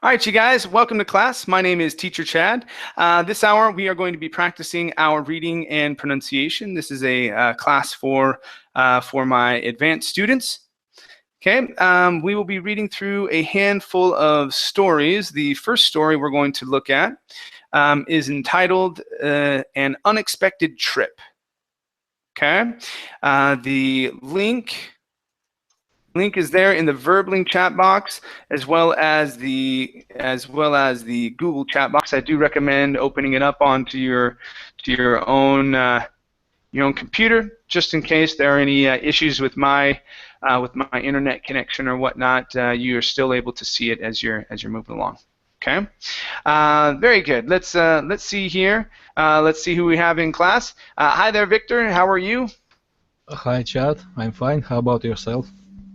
All right, you guys, welcome to class. My name is Teacher Chad. This hour, we are going to be practicing our reading and pronunciation. This is a class for my advanced students. Okay, we will be reading through a handful of stories. The first story we're going to look at is entitled An Unexpected Trip. Okay, the link is there in the Verbling chat box, as well as the Google chat box. I do recommend opening it up onto your own computer, just in case there are any issues with my internet connection or whatnot. You are still able to see it as you're moving along. Okay, very good. Let's see here. Let's see who we have in class. Hi there, Victor. How are you? Hi, Chad. I'm fine. How about yourself?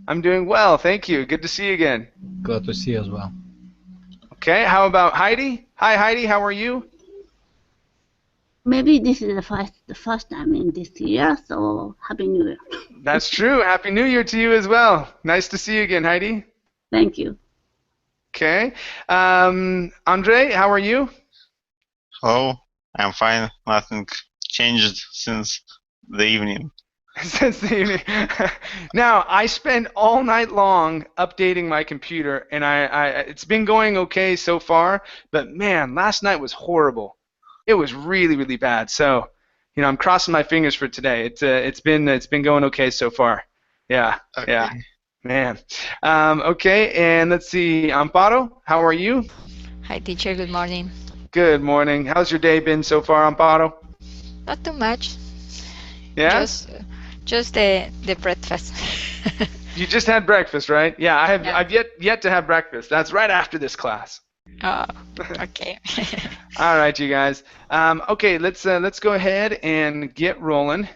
I'm doing well, thank you. Good to see you again. Glad to see you as well. Okay, how about Heidi? Hi, Heidi. How are you? Maybe this is the first time in this year, so Happy New Year. That's true. Happy New Year to you as well. Nice to see you again, Heidi. Thank you. Okay. Andre, how are you? Hello. I'm fine. Nothing changed since the evening. Since the evening. Now, I spent all night long updating my computer, and it's been going okay so far, but man, last night was horrible. It was really, really bad. So, I'm crossing my fingers for today. It's been going okay so far. Yeah. Okay. Yeah. Man. Okay, and let's see. Ambado, how are you? Hi, teacher. Good morning. Good morning. How's your day been so far, Ambado? Not too much. Yeah? Just the breakfast. You just had breakfast, right? Yeah, Yeah. I've yet to have breakfast. That's right after this class. Oh, okay. All right, you guys. Okay, let's go ahead and get rolling.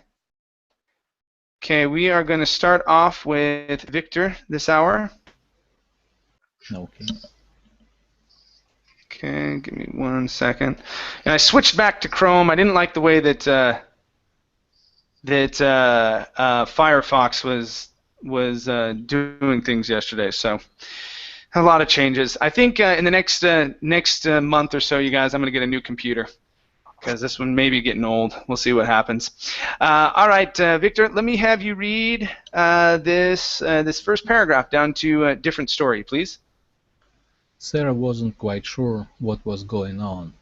Okay, we are going to start off with Victor this hour. Okay. Okay, give me 1 second. And I switched back to Chrome. I didn't like the way that Firefox was doing things yesterday. So a lot of changes. I think in the next month or so, you guys, I'm going to get a new computer because this one may be getting old. We'll see what happens. All right, Victor, let me have you read this first paragraph down to a different story, please. Sarah wasn't quite sure what was going on.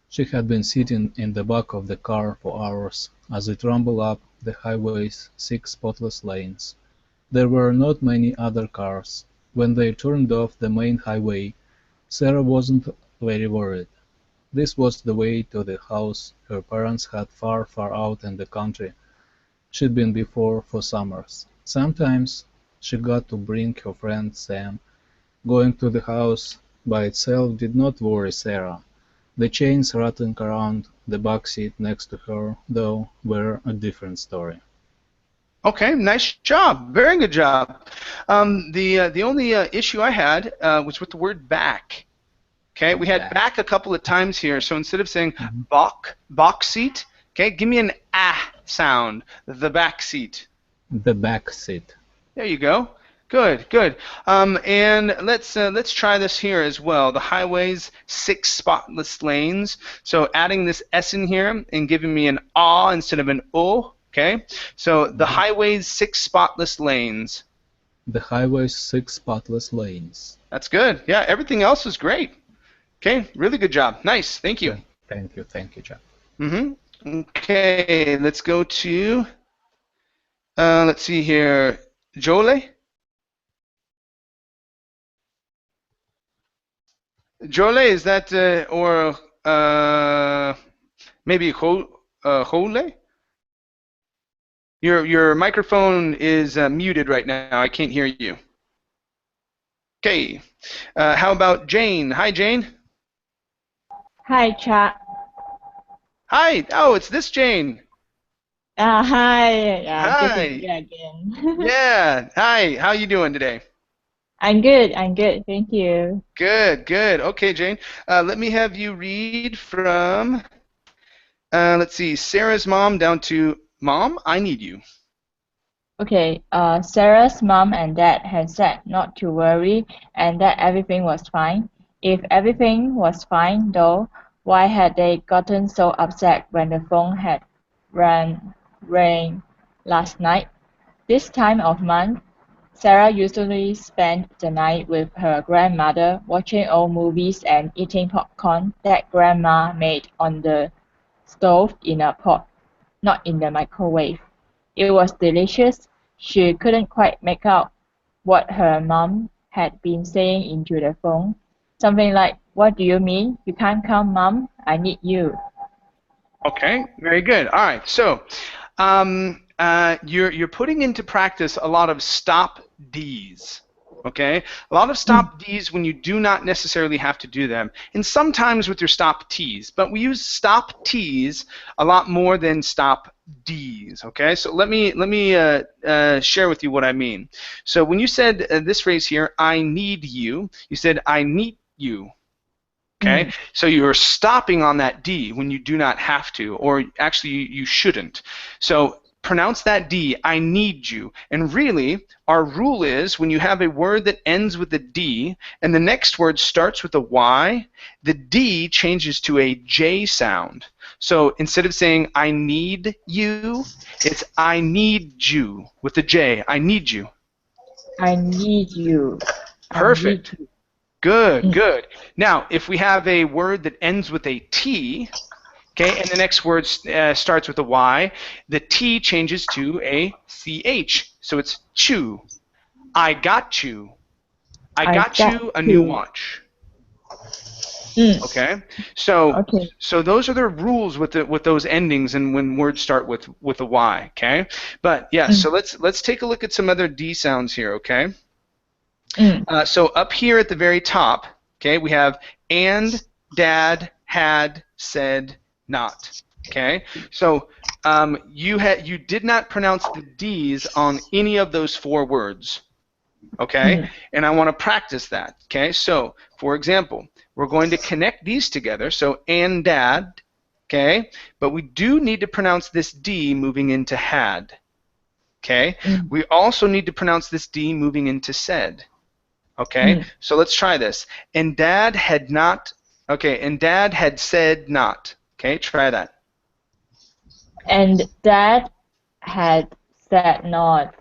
She had been sitting in the back of the car for hours as it rumbled up the highway's 6 spotless lanes. There were not many other cars. When they turned off the main highway, Sarah wasn't very worried. This was the way to the house her parents had far, far out in the country she'd been before for summers. Sometimes she got to bring her friend Sam. Going to the house by itself did not worry Sarah. The chains rattling around the back seat next to her, though, were a different story. Okay, nice job. Very good job. The only issue I had was with the word back. Okay, we had back a couple of times here, so instead of saying box seat, okay, give me an ah sound. The back seat. The back seat. There you go. Good, good. And let's try this here as well. The highway's 6 spotless lanes. So adding this S in here and giving me an ah instead of an o. Okay. So the highway's 6 spotless lanes. The highway's 6 spotless lanes. That's good. Yeah, everything else is great. Okay, really good job. Nice. Thank you. Thank you, Jack. Okay, let's go to. Let's see here. Jolie. Jolie, is that or maybe Hole? Your microphone is muted right now. I can't hear you. Okay. How about Jane? Hi, Jane. Hi, Chad. Hi. Oh, it's this Jane. Hi. Hi. Good to see you again. Yeah. Hi. How you doing today? I'm good. Thank you. Good, good. Okay, Jane. Let me have you read from, let's see, Sarah's mom down to Mom, I need you. Okay, Sarah's mom and dad had said not to worry and that everything was fine. If everything was fine, though, why had they gotten so upset when the phone had rang last night? This time of month, Sarah usually spent the night with her grandmother, watching old movies and eating popcorn that Grandma made on the stove in a pot, not in the microwave. It was delicious. She couldn't quite make out what her mom had been saying into the phone. Something like, "What do you mean? You can't come, Mom? I need you." Okay, very good. All right, so you're putting into practice a lot of stop Ds. Okay, a lot of stop Ds when you do not necessarily have to do them, and sometimes with your stop Ts. But we use stop Ts a lot more than stop Ds. Okay, so let me share with you what I mean. So when you said this phrase here, "I need you," you said "I need you." Okay, so you're stopping on that D when you do not have to, or actually you shouldn't. So pronounce that D, "I need you." And really, our rule is when you have a word that ends with a D and the next word starts with a Y, the D changes to a J sound. So instead of saying "I need you," it's "I need you" with a J. I need you. I need you. Perfect. I need you. Good, good. Now, if we have a word that ends with a T, okay, and the next word starts with a Y, the T changes to a CH. So it's chew. I got you. I got you a new watch. Okay, so Okay. so those are the rules with those endings and when words start with a Y. Okay, but yeah, so let's take a look at some other D sounds here. Okay. So up here at the very top, okay, we have and, dad, had, said, not. Okay, so you did not pronounce the D's on any of those four words. Okay, and I want to practice that. Okay, so for example, we're going to connect these together. So and, dad. Okay, but we do need to pronounce this D moving into had. Okay, we also need to pronounce this D moving into said. Okay, so let's try this. And dad had not, okay, and dad had said not. Okay, try that. And dad had said not.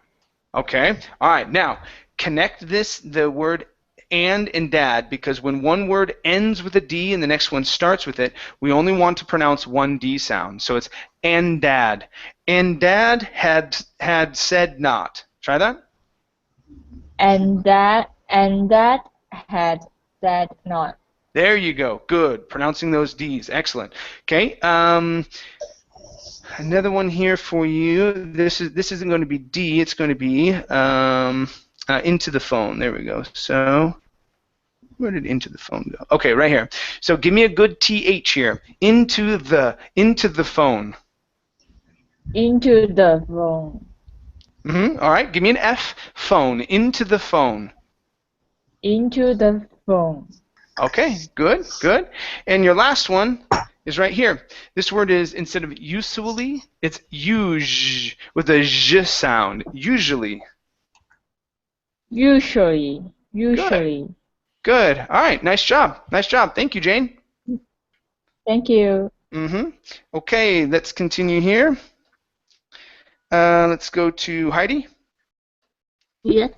Okay, all right, now connect the word and dad, because when one word ends with a D and the next one starts with it, we only want to pronounce one D sound. So it's and dad. And dad had said not. Try that. And dad had said not. There you go. Good. Pronouncing those D's. Excellent. Okay. Another one here for you. This isn't going to be D. It's going to be into the phone. There we go. So where did into the phone go? Okay, right here. So give me a good TH here. Into the phone. Into the phone. All right. Give me an F. Phone. Into the phone. Into the phone. Okay. Good. Good. And your last one is right here. This word is, instead of usually, it's usually with a j sound. Usually. Usually. Usually. Good. All right. Nice job. Nice job. Thank you, Jane. Thank you. Okay. Let's continue here. Let's go to Heidi. Yes.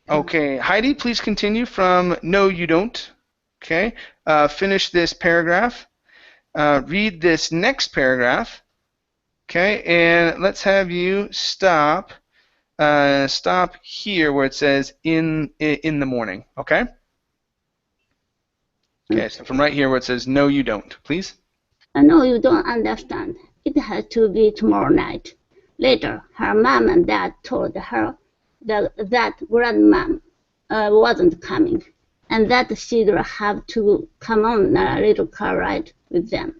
Okay. Heidi, please continue from no, you don't. Okay. Finish this paragraph. Read this next paragraph. Okay. And let's have you stop. Stop here where it says in the morning. Okay. Okay. So from right here where it says no, you don't. Please. I know you don't understand. It has to be tomorrow night. Later, her mom and dad told her that grandmom wasn't coming, and that she'd have to come on a little car ride with them.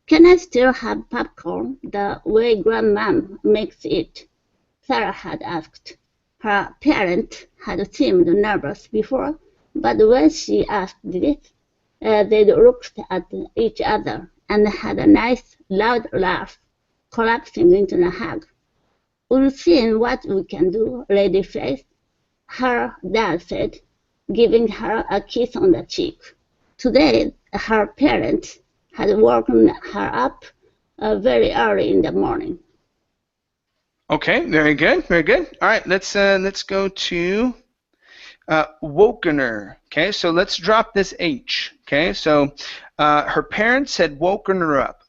Can I still have popcorn the way grandmom makes it? Sarah had asked. Her parents had seemed nervous before, but when she asked this, they looked at each other and had a nice, loud laugh, collapsing into a hug. "We'll see what we can do, Lady Faith," her dad said, giving her a kiss on the cheek. Today, her parents had woken her up very early in the morning. Okay, very good, very good. All right, let's go to wokener. Okay, so let's drop this H. Okay, so her parents had woken her up.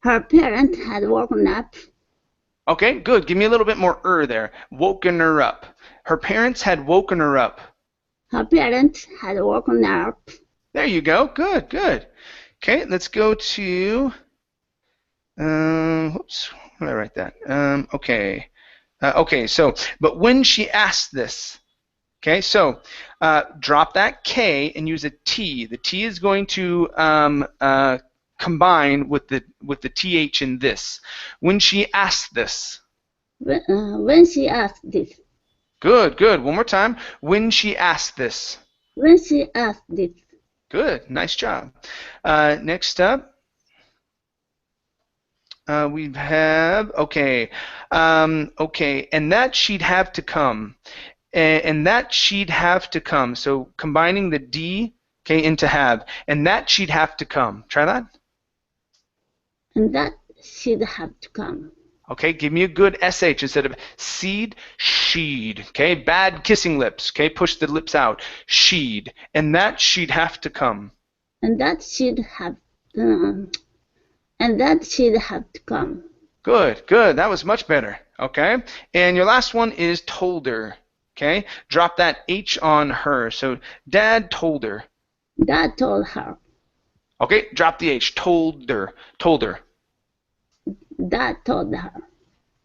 Her parents had woken up. Okay, good. Give me a little bit more there. Woken her up. Her parents had woken her up. Her parents had woken her up. There you go. Good, good. Okay, let's go to. Whoops. Where did I write that? Okay. Okay. So, but when she asked this. Okay, so drop that K and use a T. The T is going to combine with the TH in this. When she asked this. When she asked this. Good, good. One more time. When she asked this. When she asked this. Good, nice job. Next up, we have okay, okay, and that she'd have to come. And that she'd have to come. So combining the D, okay, into have. And that she'd have to come. Try that. And that she'd have to come. Okay, give me a good SH instead of seed, she'd. Okay, bad kissing lips. Okay, push the lips out. She'd. And that she'd have to come. And that she'd have and that she'd have to come. Good, good. That was much better. Okay. And your last one is told her. Okay, drop that H on her. So Dad told her. Dad told her. Okay, drop the H. Told her. Told her. Dad told her.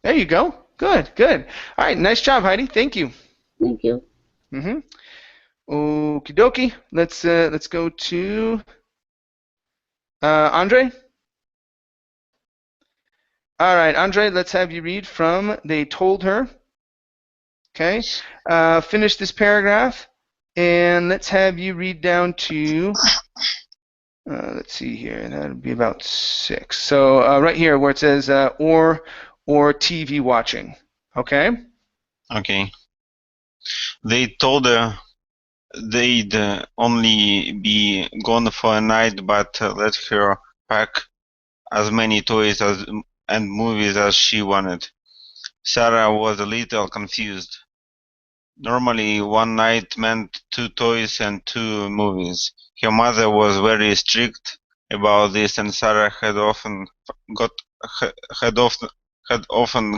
There you go. Good, good. All right, nice job, Heidi. Thank you. Thank you. Okie dokie. Let's go to Andre. All right, Andre. Let's have you read from They Told Her. Okay, finish this paragraph, and let's have you read down to, let's see here, that would be about 6. So right here where it says or TV watching. Okay? Okay. They told her they'd only be gone for a night, but let her pack as many toys and movies as she wanted. Sarah was a little confused. Normally, one night meant 2 toys and 2 movies. Her mother was very strict about this, and Sarah had often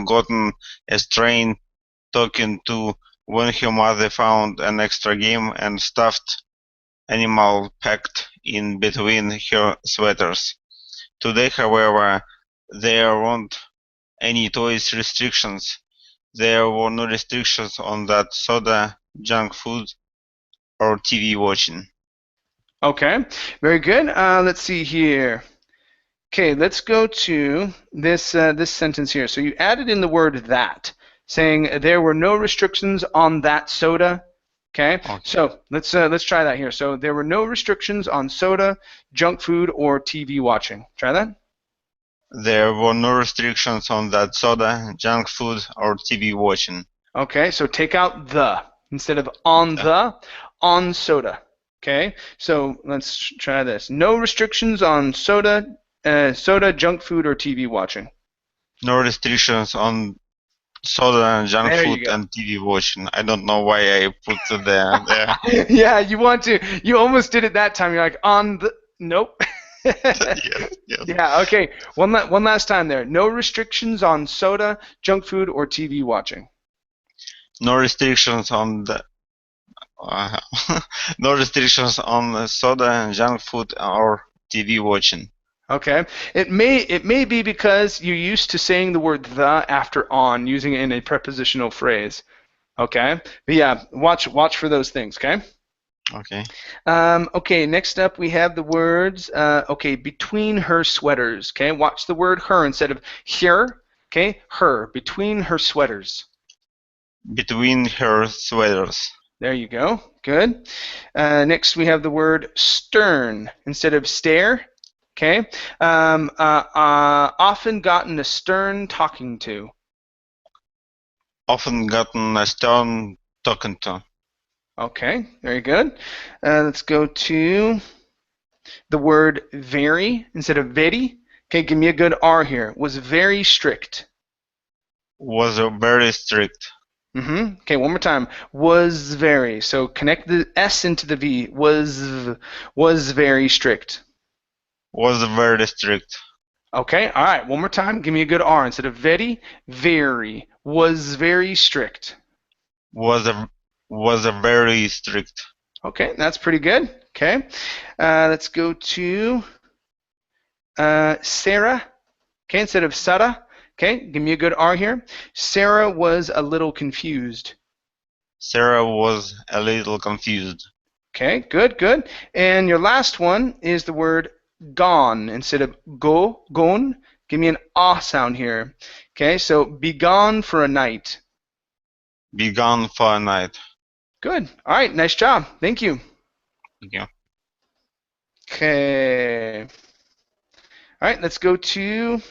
gotten a strain talking to when her mother found an extra game and stuffed animal packed in between her sweaters. Today, however, there weren't any toys restrictions. There were no restrictions on that soda, junk food, or TV watching. Okay, very good. Let's see here. Okay, let's go to this this sentence here. So you added in the word that, saying there were no restrictions on that soda. Okay, so let's try that here. So there were no restrictions on soda, junk food, or TV watching. Try that. There were no restrictions on that soda, junk food, or TV watching. Okay, so take out the instead of on soda. Okay, so let's try this. No restrictions on soda, junk food, or TV watching. No restrictions on soda, junk food, and TV watching. I don't know why I put there. Yeah, you want to. You almost did it that time. You're like on the. Nope. Yes. Yeah. Okay. One last time there. No restrictions on soda, junk food, or TV watching. No restrictions on the. No restrictions on soda, junk food, or TV watching. Okay. It may be because you're used to saying the word the after on, using it in a prepositional phrase. Okay. But yeah, watch for those things. Okay. Okay. Okay. Next up, we have the words. Okay, between her sweaters. Okay. Watch the word her instead of here. Okay. Her between her sweaters. Between her sweaters. There you go. Good. Next, we have the word stern instead of stare. Okay. Often gotten a stern talking to. Often gotten a stern talking to. Okay, very good. Let's go to the word very instead of very. Okay, give me a good R here. Was very strict. Was very strict. Okay, one more time. Was very. So connect the S into the V. Was very strict. Was very strict. Okay, all right. One more time. Give me a good R instead of very. Very. Was very strict. Was very strict. Okay, that's pretty good. Okay, let's go to Sarah. Okay, instead of Sarah. Okay, give me a good R here. Sarah was a little confused. Sarah was a little confused. Okay, good, good. And your last one is the word gone instead of gone. Give me an ah sound here. Okay, so be gone for a night. Be gone for a night. Good. All right, nice job. Thank you. Thank you. Okay. All right, let's go to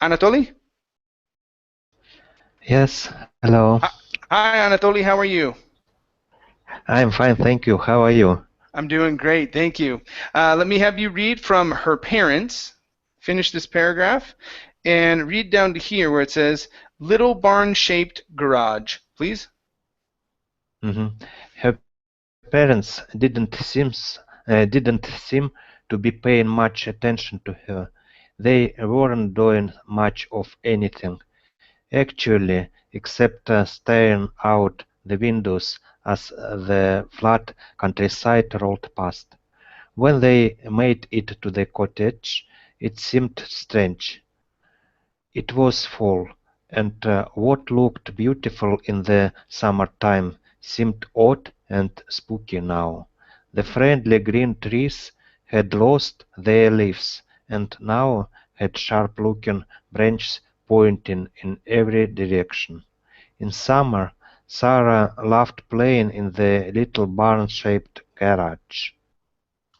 Anatoli. Yes, hello. Hi, Anatoli. How are you? I'm fine, thank you. How are you? I'm doing great. Thank you. Let me have you read from her parents. Finish this paragraph and read down to here where it says little barn-shaped garage, please. Her parents didn't seem to be paying much attention to her. They weren't doing much of anything, actually, except staring out the windows as the flat countryside rolled past. When they made it to the cottage, it seemed strange. It was fall, and what looked beautiful in the summer-time seemed odd and spooky now. The friendly green trees had lost their leaves, and now had sharp-looking branches pointing in every direction. In summer, Sarah loved playing in the little barn-shaped garage.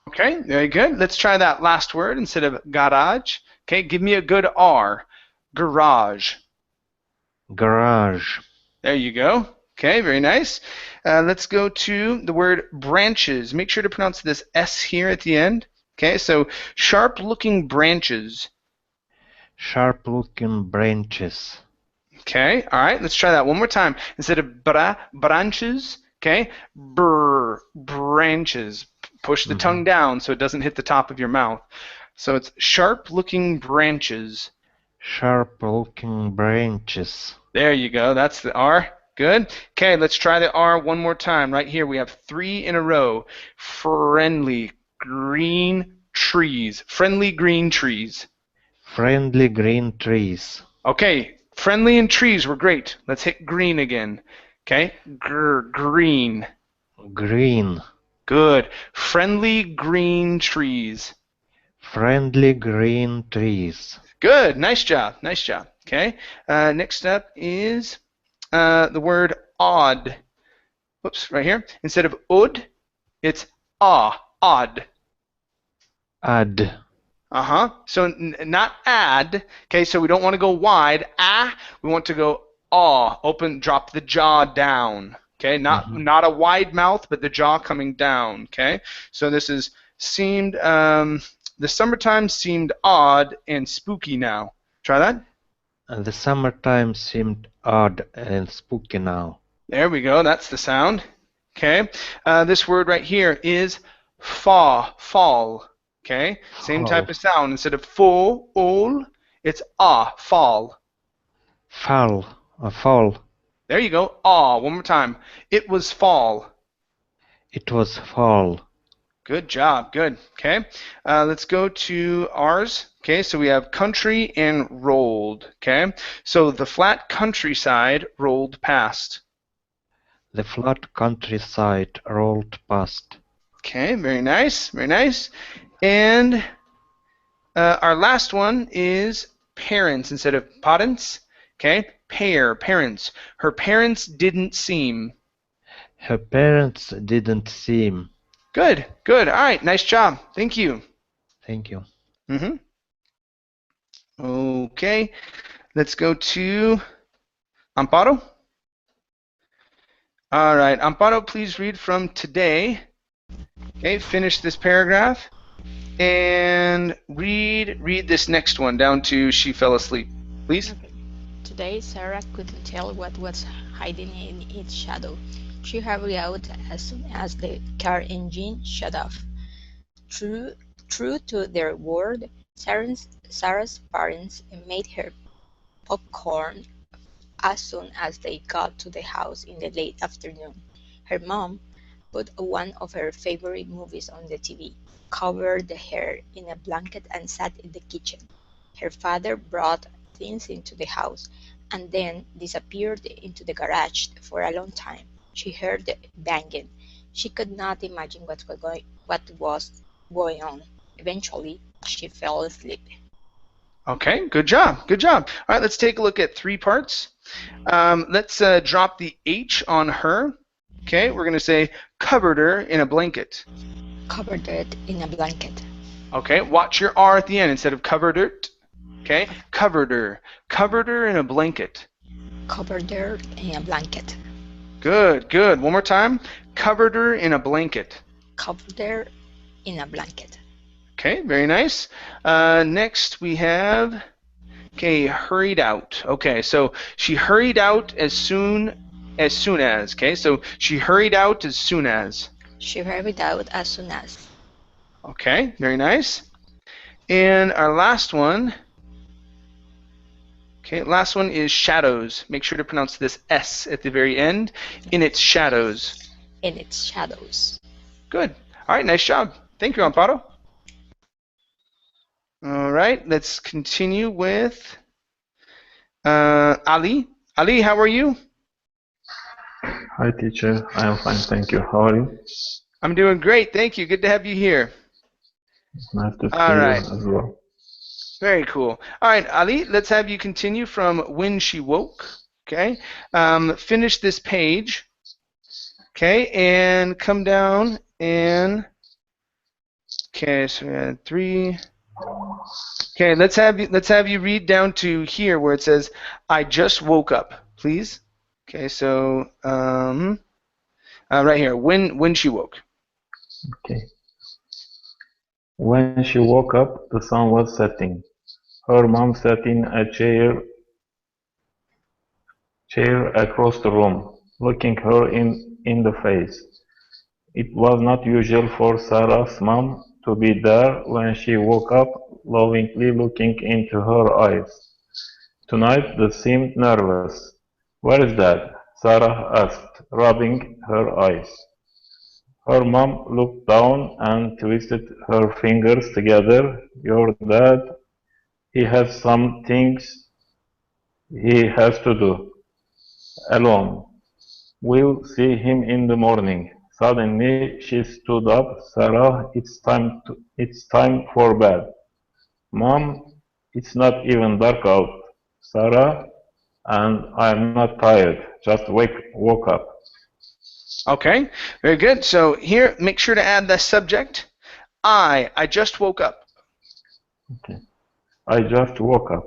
Okay, very good. Let's try that last word instead of garage. Okay, give me a good R. Garage. Garage. There you go. Okay, very nice. Let's go to the word branches. Make sure to pronounce this S here at the end. Okay, so sharp-looking branches. Sharp-looking branches. Okay, all right, let's try that one more time. Instead of branches, okay, branches. Push the tongue down so it doesn't hit the top of your mouth. So it's sharp-looking branches. Sharp-looking branches. There you go. That's the R. Good. Okay, let's try the R one more time. Right here, we have 3 in a row. Friendly green trees. Friendly green trees. Friendly green trees. Okay, friendly and trees were great. Let's hit green again. Okay, green. Green. Good. Friendly green trees. Friendly green trees. Good. Nice job. Nice job. Okay. Next up is the word odd. Whoops, right here. Instead of odd, it's odd. Add. So not add. Okay, so we don't want to go wide. We want to go open, drop the jaw down. Okay, not a wide mouth, but the jaw coming down. Okay, so this is seemed. The summertime seemed odd and spooky now. Try that. The summertime seemed odd and spooky now. There we go. That's the sound. Okay. This word right here is fall. Okay. Same type of sound. Instead of fall, it's fall. Fall. There you go. One more time. It was fall. It was fall. Good job. Good. Okay. Let's go to ours. Okay. So we have country and rolled. Okay. So the flat countryside rolled past. The flat countryside rolled past. Okay. Very nice. Very nice. And our last one is parents instead of parents. Okay. Parents. Her parents didn't seem. Her parents didn't seem. Good. All right. Nice job. Thank you. Thank you. Okay. Let's go to Ambado. All right, Ambado, please read from today. Okay, finish this paragraph and read this next one down to she fell asleep, please. Okay. Today, Sarah couldn't tell what was hiding in its shadow. She hurried out as soon as the car engine shut off. True to their word, Sarah's parents made her popcorn as soon as they got to the house in the late afternoon. Her mom put one of her favorite movies on the TV, covered her in a blanket, and sat in the kitchen. Her father brought things into the house and then disappeared into the garage for a long time. She heard banging. She could not imagine what was going on. Eventually, she fell asleep. Okay, good job, good job. All right, let's take a look at 3 parts. Let's drop the H on her. Okay, we're going to say covered her in a blanket. Covered it in a blanket. Okay, watch your R at the end instead of covered it. Okay, covered her in a blanket. Covered her in a blanket. Good, good. One more time. Covered her in a blanket. Covered her in a blanket. Okay, very nice. Next we have, okay, hurried out. Okay, so she hurried out as soon as. Okay, so she hurried out as soon as. She hurried out as soon as. Okay, very nice. And our last one, okay, last one is shadows. Make sure to pronounce this S at the very end. In its shadows. In its shadows. Good. All right, nice job. Thank you, Ambado. All right, let's continue with Ali. Ali, how are you? Hi, teacher. I am fine, thank you. How are you? I'm doing great, thank you. Good to have you here. Nice to see All you right. as well. Very cool. All right, Ali, let's have you continue from when she woke. Okay. Finish this page. Okay, and come down and. Okay, so we had 3. Okay, let's have you read down to here where it says, "I just woke up," please. Okay, so right here, when she woke. Okay. When she woke up, the sun was setting. Her mom sat in a chair across the room, looking her in the face. It was not usual for Sarah's mom to be there when she woke up, lovingly looking into her eyes. Tonight they seemed nervous. "Where is Dad?" Sarah asked, rubbing her eyes. Her mom looked down and twisted her fingers together. "Your dad, he has some things he has to do. Alone. We'll see him in the morning." Suddenly she stood up. "Sarah, it's time for bed." "Mom, it's not even dark out, Sarah, and I'm not tired. Just woke up." Okay, very good. So here, make sure to add the subject. I just woke up. Okay. I just woke up.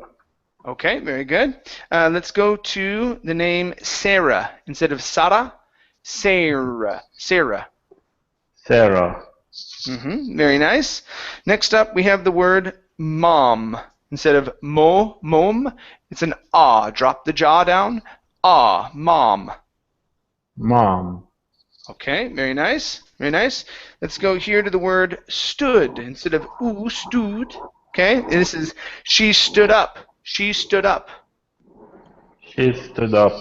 Okay, very good. Let's go to the name Sarah. Instead of Sarah, Sarah. Sarah. Sarah. Very nice. Next up, we have the word mom. Instead of mom, it's an ah. Drop the jaw down. Ah, mom. Mom. Okay, very nice. Very nice. Let's go here to the word stood. Instead of ooh, stood. Okay, and this is she stood up. She stood up. She stood up.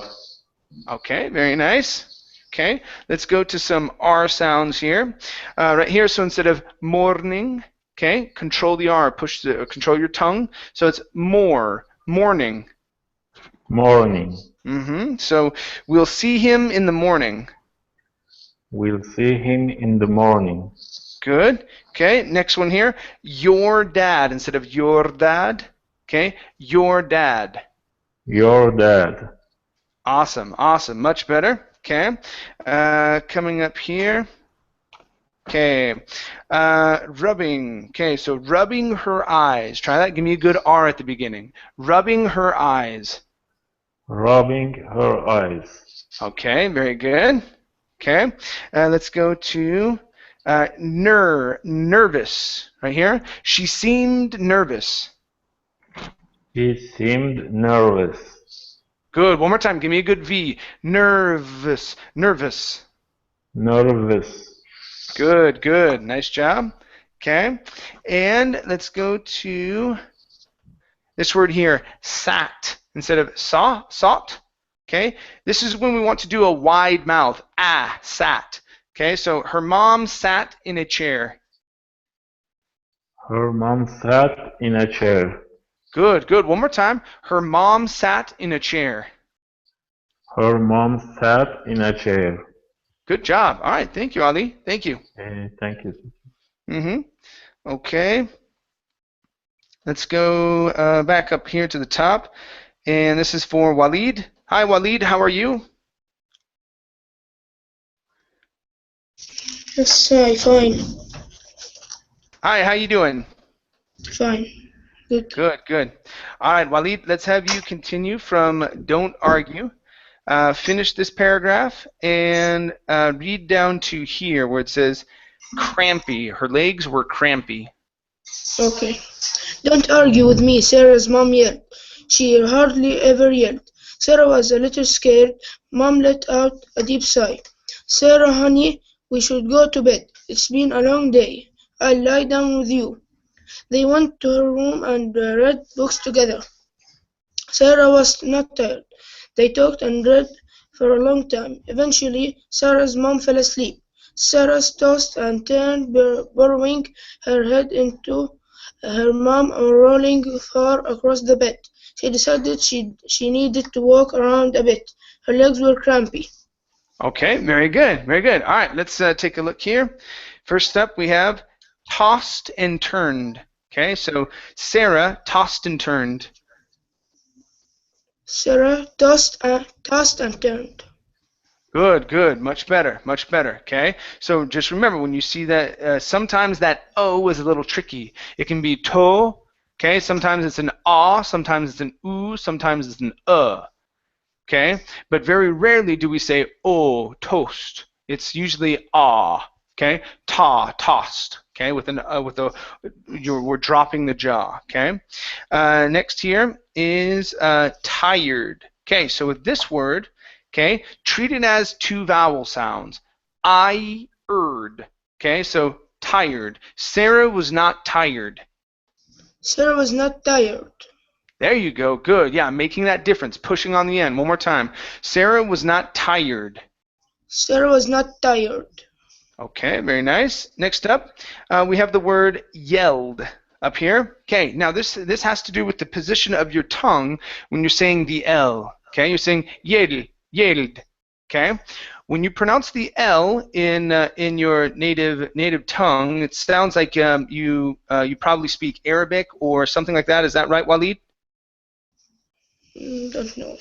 Okay, very nice. Okay, let's go to some R sounds here. Right here, so instead of morning, okay, control the R, control your tongue. So it's morning. Morning. So we'll see him in the morning. We'll see him in the morning. Good. Okay, next one here. Your dad instead of your dad. Okay, your dad. Your dad. Awesome, awesome. Much better. Okay. Coming up here. Okay. Rubbing. Okay, so rubbing her eyes. Try that. Give me a good R at the beginning. Rubbing her eyes. Rubbing her eyes. Okay, very good. Okay, let's go to nervous right here. She seemed nervous. She seemed nervous. Good. One more time. Give me a good V. Nervous. Nervous. Nervous. Good. Good. Nice job. Okay. And let's go to this word here, sat, instead of saw, sought. Okay. This is when we want to do a wide mouth. Ah, sat. Okay. So her mom sat in a chair. Her mom sat in a chair. Good. Good. One more time. Her mom sat in a chair. Her mom sat in a chair. Good job. All right. Thank you, Ali. Thank you. Thank you. Okay. Let's go back up here to the top. And this is for Walid. Hi, Walid. How are you? Yes, hi, fine. Hi, how you doing? Fine. Good. Good, good. All right, Walid, let's have you continue from don't argue. Finish this paragraph and read down to here where it says crampy. Her legs were crampy. Okay. Don't argue with me, Sarah's mom yelled. She hardly ever yelled. Sarah was a little scared. Mom let out a deep sigh. Sarah, honey, we should go to bed. It's been a long day. I'll lie down with you. They went to her room and read books together. Sarah was not tired. They talked and read for a long time. Eventually, Sarah's mom fell asleep. Sarah tossed and turned, burrowing her head into her mom and rolling far across the bed. She decided she needed to walk around a bit. Her legs were crampy. Okay, very good, very good. All right, let's take a look here. First up, we have tossed and turned. Okay, so Sarah tossed and turned. Sarah tossed and turned. Good, good, much better, much better. Okay, so just remember when you see that, sometimes that O is a little tricky. It can be to. Okay, sometimes it's an ah, sometimes it's an oo, sometimes it's an Okay, but very rarely do we say oh, toast. It's usually ah. Okay, tossed. Okay, we're dropping the jaw. Okay, next here is tired. Okay, so with this word, okay, treat it as two vowel sounds. I-erd. Okay, so tired. Sarah was not tired. Sarah was not tired. There you go. Good. Yeah, making that difference. Pushing on the end. One more time. Sarah was not tired. Sarah was not tired. Okay, very nice. Next up, we have the word yelled up here. Okay, now this has to do with the position of your tongue when you're saying the L. Okay, you're saying yelled. Okay, when you pronounce the L in your native tongue, it sounds like you probably speak Arabic or something like that. Is that right, Walid? Don't know.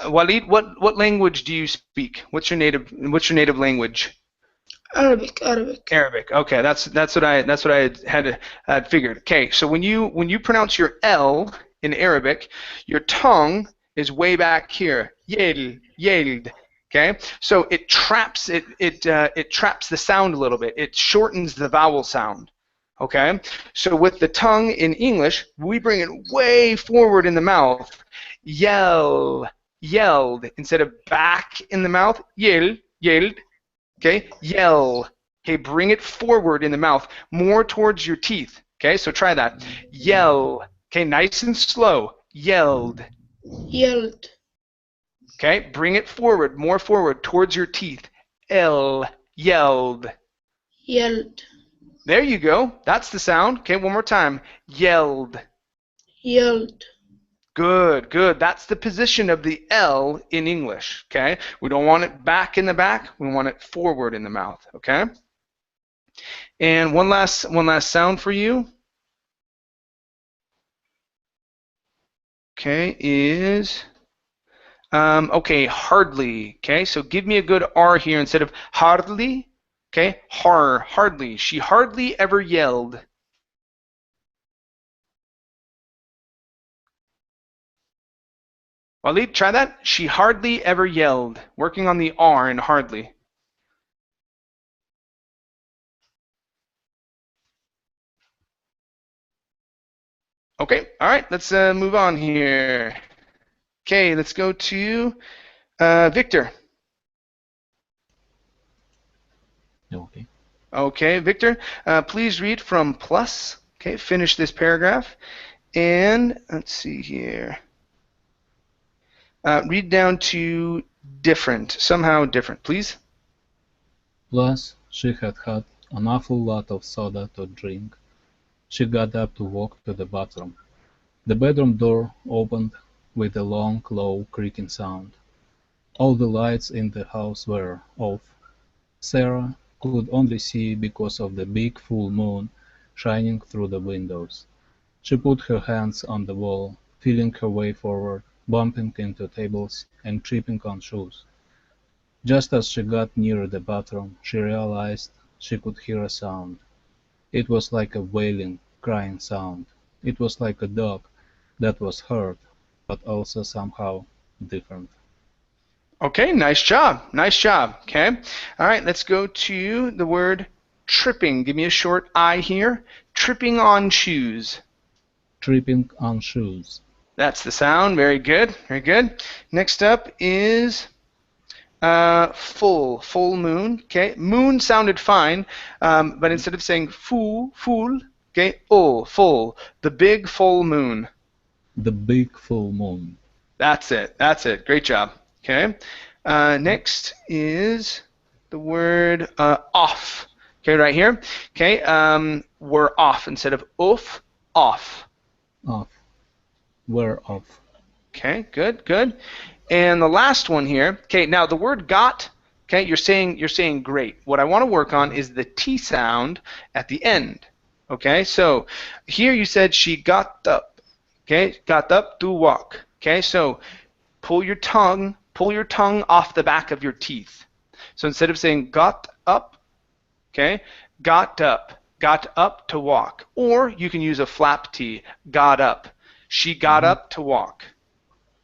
Walid, what language do you speak? What's your native language? Arabic. Arabic. Okay, that's what I had figured. Okay, so when you pronounce your L in Arabic, your tongue is way back here. Yelled. Okay, so it traps the sound a little bit. It shortens the vowel sound. Okay, so with the tongue in English, we bring it way forward in the mouth. Yelled, instead of back in the mouth. Yelled. Okay, yell. Okay, bring it forward in the mouth, more towards your teeth. Okay, so try that. Yell. Okay, nice and slow. Yelled. Okay, bring it forward, more forward towards your teeth. Yelled. There you go. That's the sound. Okay, one more time. Yelled. Good. That's the position of the L in English. Okay, we don't want it back in the back. We want it forward in the mouth. Okay. And one last sound for you. Okay, is okay, hardly. Okay, so give me a good R here instead of hardly. Okay, hardly. She hardly ever yelled. Walid, try that. She hardly ever yelled. Working on the R in hardly. Okay, all right, let's move on here. Okay, let's go to Victor. Okay. Okay, Victor, please read from plus. Okay, finish this paragraph. And let's see here. Read down to different, somehow different, please. Plus, she had had an awful lot of soda to drink. She got up to walk to the bathroom. The bedroom door opened with a long, low creaking sound. All the lights in the house were off. Sarah could only see because of the big full moon shining through the windows. She put her hands on the wall, feeling her way forward, bumping into tables and tripping on shoes. Just as she got near the bathroom, she realized she could hear a sound. It was like a wailing, crying sound. It was like a dog that was hurt, but also somehow different. Okay, nice job. Nice job. Okay. All right, let's go to the word tripping. Give me a short I here. Tripping on shoes. Tripping on shoes. That's the sound. Very good. Very good. Next up is full moon. Okay, moon sounded fine, but instead of saying full, okay, full, the big full moon. The big full moon. That's it. That's it. Great job. Okay. Next is the word off. Okay, right here. Okay, we're off instead of off. Off. We're off. Okay, good, good. And the last one here. Okay, now the word got. Okay, you're saying great. What I want to work on is the T sound at the end. Okay, so here you said she got up. Okay, got up to walk. Okay, so pull your tongue off the back of your teeth. So instead of saying got up, okay, got up to walk. Or you can use a flap T, got up. She got up to walk.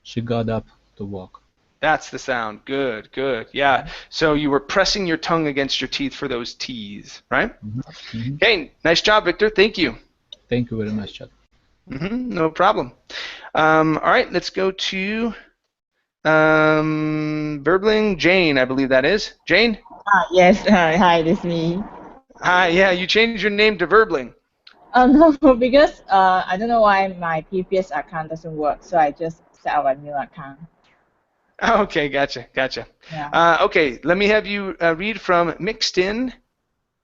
She got up to walk. That's the sound. Good, good. Yeah. So you were pressing your tongue against your teeth for those T's, right? Okay, nice job, Victor. Thank you. Thank you very much, Chad. No problem. All right, let's go to Verbling Jane, I believe that is. Jane? Yes, hi, this is me. Hi, yeah, you changed your name to Verbling. No, because I don't know why my previous account doesn't work, so I just set up a new account. Okay, gotcha. Yeah. Okay, let me have you read from mixed in.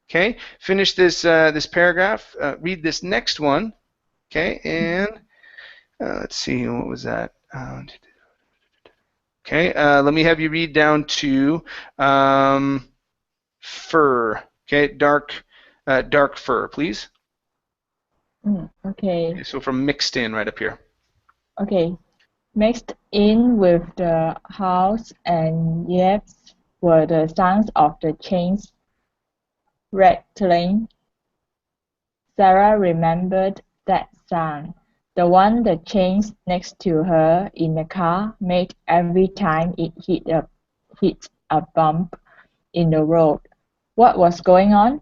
Okay, finish this this paragraph. Read this next one. Okay, and let's see, what was that? Okay, let me have you read down to fur. Okay, dark fur, please. Okay. So from mixed in right up here. Okay. Mixed in with the house and yaps were the sounds of the chains rattling. Sarah remembered that sound, the one the chains next to her in the car made every time it hit a bump in the road. What was going on?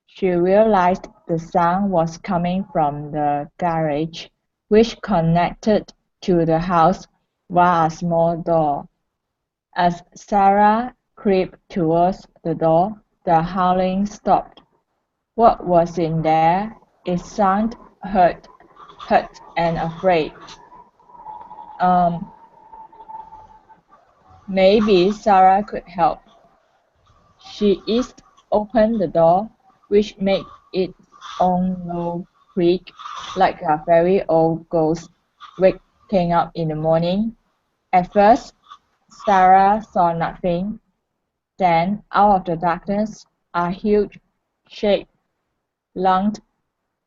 She realized the sound was coming from the garage, which connected to the house via a small door. As Sarah crept towards the door, the howling stopped. What was in there? It sounded hurt and afraid. Maybe Sarah could help. She eased open the door, which made its own low creak, like a very old ghost waking up in the morning. At first, Sarah saw nothing. Then, out of the darkness, a huge shape lunged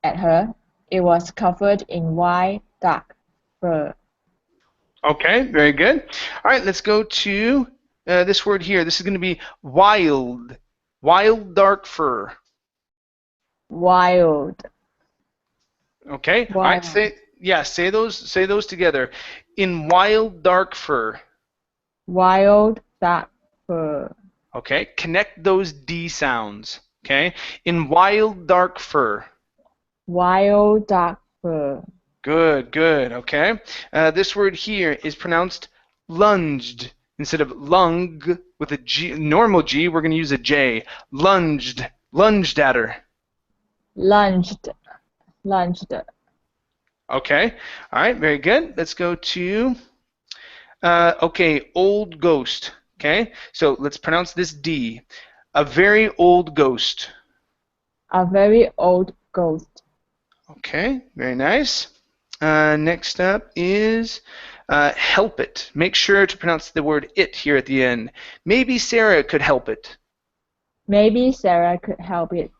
at her. It was covered in white, dark fur. Okay, very good. All right, let's go to this word here. This is going to be wild. Wild dark fur. Wild. Okay. All right. Say those together. In wild dark fur. Wild dark fur. Okay. Connect those D sounds. Okay. In wild dark fur. Wild dark fur. Good, good. Okay. This word here is pronounced lunged. Instead of lung with a G, normal G, we're going to use a J. Lunged. Lunged at her. Lunged. Lunged. Okay. All right. Very good. Let's go to, okay, old ghost. Okay. So let's pronounce this D. A very old ghost. A very old ghost. Okay. Very nice. Next up is help it. Make sure to pronounce the word it here at the end. Maybe Sarah could help it. Maybe Sarah could help it.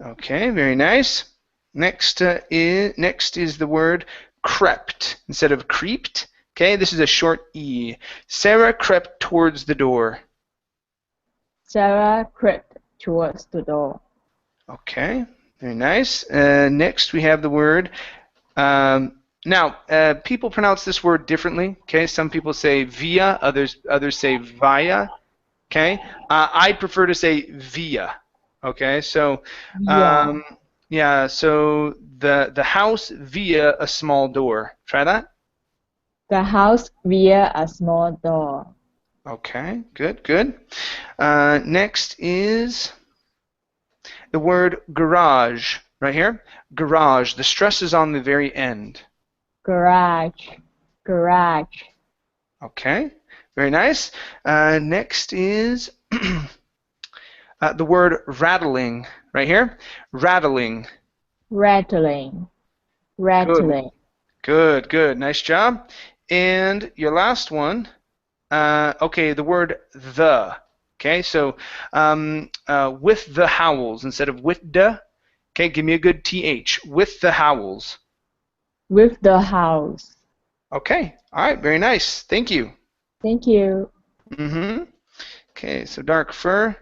Okay, very nice. Next is the word crept instead of creeped. Okay, this is a short E. Sarah crept towards the door. Sarah crept towards the door. Okay, very nice. Next we have the word. Now, people pronounce this word differently. Okay, some people say via, others say via. Okay, I prefer to say via. Okay, so Yeah. yeah, so the house via a small door. Try that. The house via a small door. Okay, good, good. Next is the word garage right here. Garage. The stress is on the very end. Garage. Garage. Okay, very nice. Next is the word rattling right here. Rattling. Rattling. Rattling. Good, good. Nice job. And your last one, okay, the word the. Okay, so with the howls instead of with the. Okay, give me a good TH. With the howls. With the house. Okay, all right, very nice. Thank you. Thank you. Okay, so dark fur.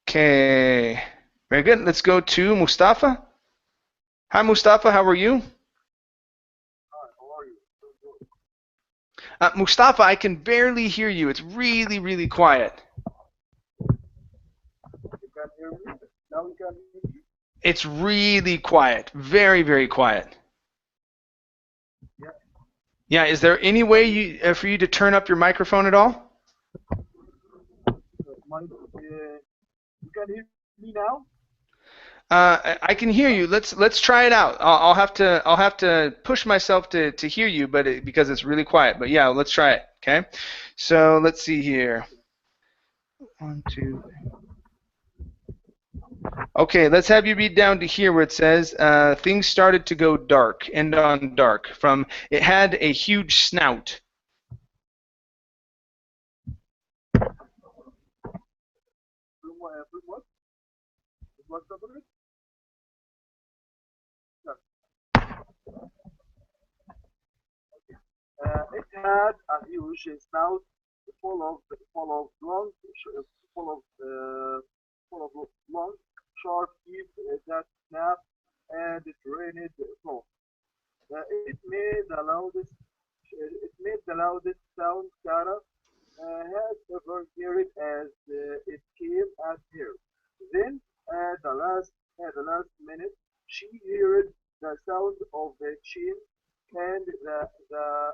Okay, very good. Let's go to Mustafa. Hi, Mustafa. How are you? Mustafa, I can barely hear you. It's really, really quiet. It's really quiet. Very, very quiet. Yeah, is there any way for you to turn up your microphone at all? You can hear me now? I can hear you. Let's try it out. I'll have to push myself to hear you, but because it's really quiet. But yeah, let's try it. Okay. So let's see here. 1, 2. Okay, let's have you read down to here where it says things started to go dark. End on dark. From it had a huge snout. What's the word? It had a huge snout full of long long sharp teeth that snapped and drained flow. It made the loudest sound Sarah had ever heard as it came at her. Then, at the last minute, she heard the sound of the chain, and the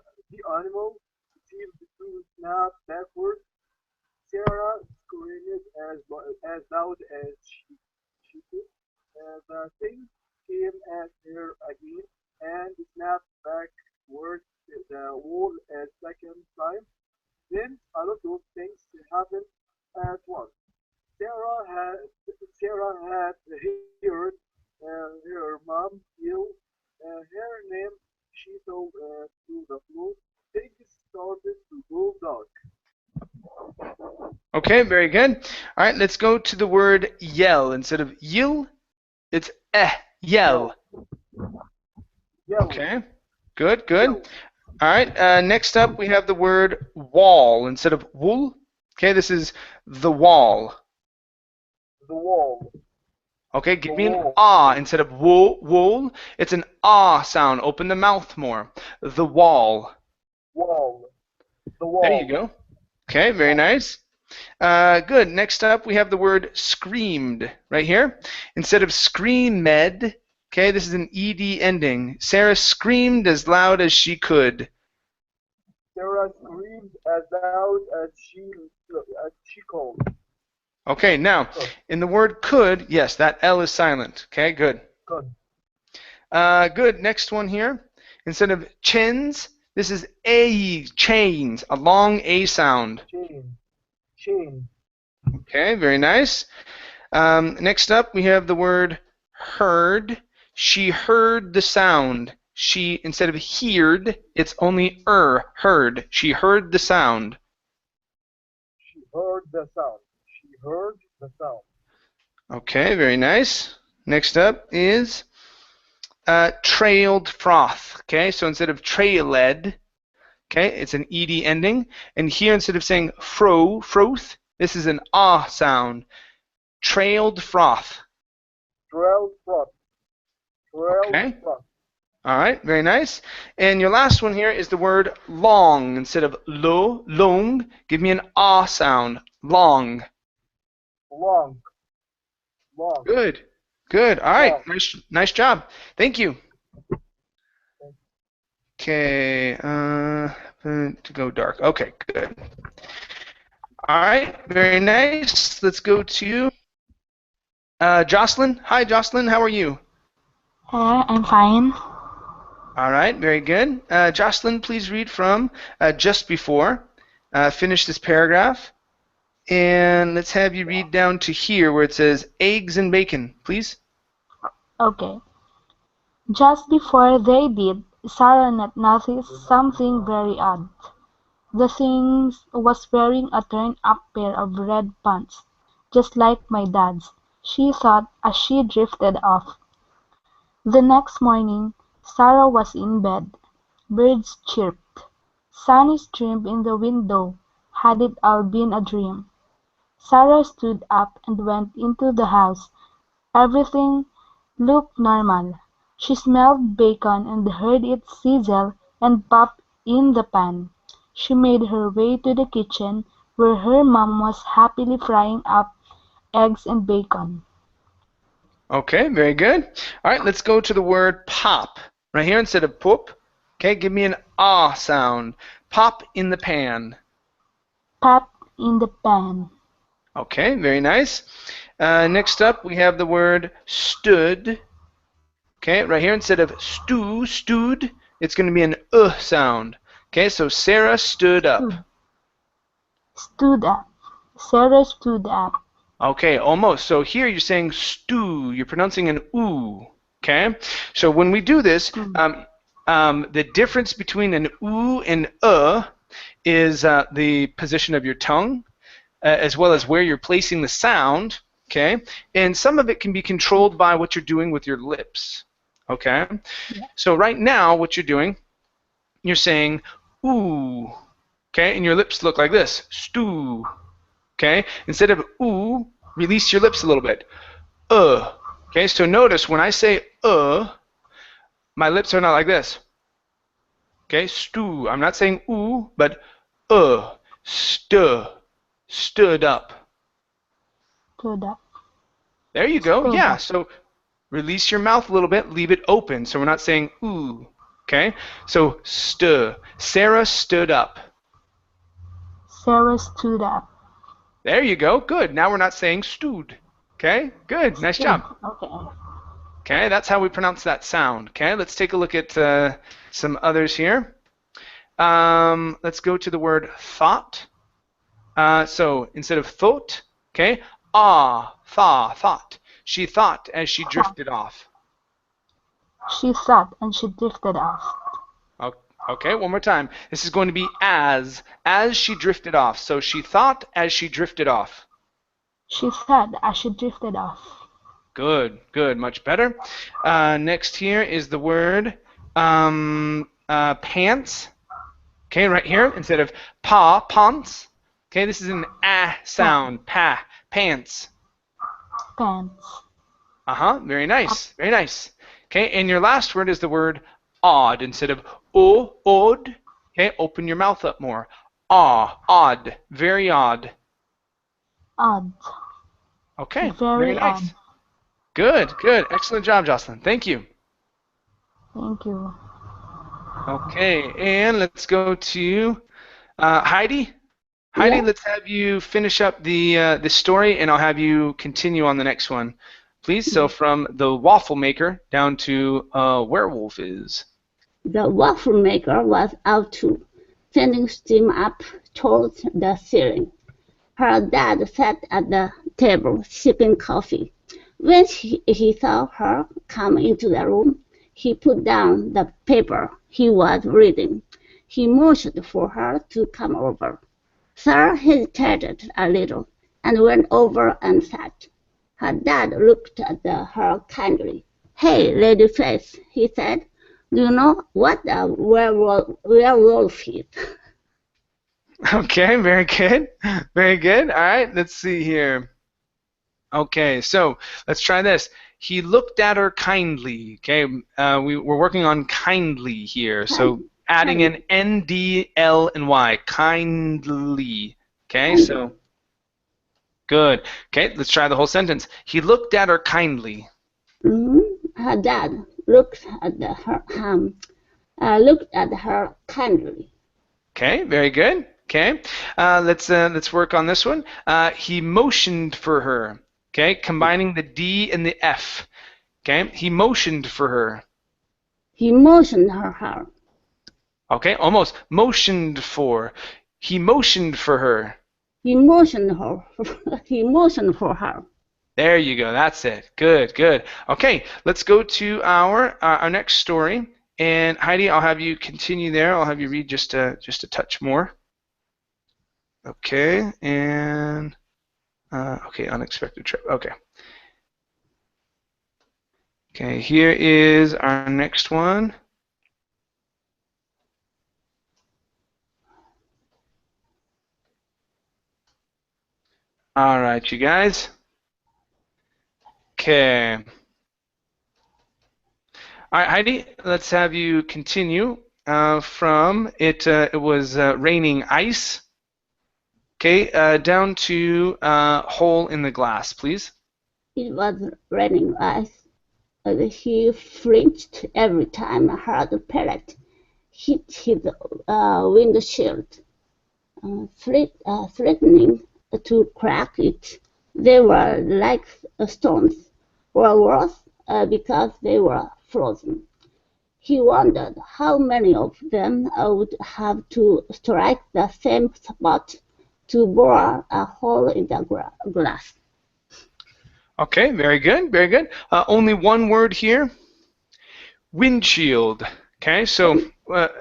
animal seemed to snap backward. Sarah screamed as loud as she could. The thing came at her again and snapped back towards the wall a second time. Then a lot of things happened at once. Sarah had heard her mom yell her name. She fell to the floor. Things started to go dark. Okay, very good. All right, let's go to the word yell. Instead of yill, it's yell. Okay, good, good. All right, next up we have the word wall. Instead of wool, okay, this is the wall. The wall. Okay, give me an ah instead of wool. It's an ah sound. Open the mouth more. The wall. Wall. The wall. There you go. Okay, very nice. Good. Next up, we have the word screamed right here. Instead of screamed, Okay, this is an ed ending. Sarah screamed as loud as she could. Sarah screamed as loud as she could. Okay, now in the word could, yes, that L is silent. Okay, good. Could. Good. Next one here. Instead of chins, this is a chains, a long A sound. Chain. Okay, very nice. Next up, we have the word heard. She heard the sound. She, instead of heard, it's only heard. She heard the sound. She heard the sound. She heard the sound. Okay, very nice. Next up is trailed froth. Okay, so instead of trailed, okay, it's an ed ending. And here, instead of saying froth, this is an ah sound. Trailed froth. Trailed froth. Okay. All right, very nice. And your last one here is the word long. Instead of long, give me an ah sound. Long. Long. Good. All right, nice job. Thank you. Okay, to go dark. Okay, good. All right, very nice. Let's go to Jocelyn. Hi, Jocelyn. How are you? I'm fine. All right, very good. Jocelyn, please read from just before. Finish this paragraph. And let's have you read down to here where it says eggs and bacon, please. Okay. Just before they did, Sarah noticed something very odd. The thing was wearing a turned-up pair of red pants, just like my dad's, she thought as she drifted off. The next morning, Sarah was in bed. Birds chirped. Sunny streamed in the window. Had it all been a dream? Sarah stood up and went into the house. Everything looked normal. She smelled bacon and heard it sizzle and pop in the pan. She made her way to the kitchen, where her mom was happily frying up eggs and bacon. Okay, very good. All right, let's go to the word pop. Right here instead of poop. Okay, give me an ah sound. Pop in the pan. Pop in the pan. Okay, very nice. Next up, we have the word stood. Okay, right here instead of stewed, it's going to be an sound. Okay, so Sarah stood up. Stood up. Sarah stood up. Okay, almost. So here you're saying stew. You're pronouncing an oo. Okay, so when we do this, the difference between an oo and is the position of your tongue, as well as where you're placing the sound. Okay, and some of it can be controlled by what you're doing with your lips. Okay, so right now what you're doing, you're saying ooh. Okay, and your lips look like this, stew. Okay, instead of ooh, release your lips a little bit. Okay, so notice when I say my lips are not like this. Okay, stew. I'm not saying ooh, but stood up. Stood up. There you go. Yeah, so release your mouth a little bit, leave it open, so we're not saying ooh. Okay, so Sarah stood up. Sarah stood up. There you go. Good. Now we're not saying stewed. Okay, good. Nice job. Okay. Okay, that's how we pronounce that sound. Okay, let's take a look at some others here. Let's go to the word thought. So instead of thought, okay, thought. She thought as she drifted off. She thought and she drifted off. Okay, one more time. This is going to be as she drifted off. So she thought as she drifted off. She thought as she drifted off. Good, much better. Next here is the word pants. Okay, right here instead of pants. Okay, this is an sound. Pants. Pants. Very nice, very nice. Okay, and your last word is the word odd instead of odd. Okay, open your mouth up more. Odd, very odd. Odd. Okay, Very nice. odd. Good, good. Excellent job, Jocelyn. Thank you. Thank you. Okay, and let's go to Heidi. Heidi, Yeah. let's have you finish up the story, and I'll have you continue on the next one, please. So from the waffle maker down to werewolf is. The waffle maker was out too, sending steam up towards the ceiling. Her dad sat at the table sipping coffee. When he saw her come into the room, he put down the paper he was reading. He motioned for her to come over. Sarah hesitated a little and went over and sat. Her dad looked at her kindly. "Hey, Ladyface," he said, "do you know what a werewolf is?" Okay, very good. Very good. All right, let's see here. Okay, so let's try this. He looked at her kindly. Okay, we're working on kindly here. So adding an N, D, L, and Y. Kindly. Okay, so good. Okay, let's try the whole sentence. He looked at her kindly. Her dad looked at her kindly. Okay, very good. Okay, let's work on this one. He motioned for her. Okay, combining the D and the F. Okay, he motioned for her. He motioned her. Okay, almost. Motioned for. He motioned for her. He motioned her. He motioned for her. There you go. That's it. Good, good. Okay, let's go to our next story. And Heidi, I'll have you continue there. I'll have you read just a touch more. Okay, and okay, unexpected trip. Okay. Okay, here is our next one. All right, you guys. Okay. All right, Heidi, let's have you continue from it. It was raining ice. Okay, down to hole in the glass, please. It was raining ice. He flinched every time I heard a pellet hit his windshield, threatening to crack it. They were like stones, or worse, because they were frozen. He wondered how many of them would have to strike the same spot to bore a hole in the glass. Okay, very good, very good. Only one word here. Windshield. Okay, so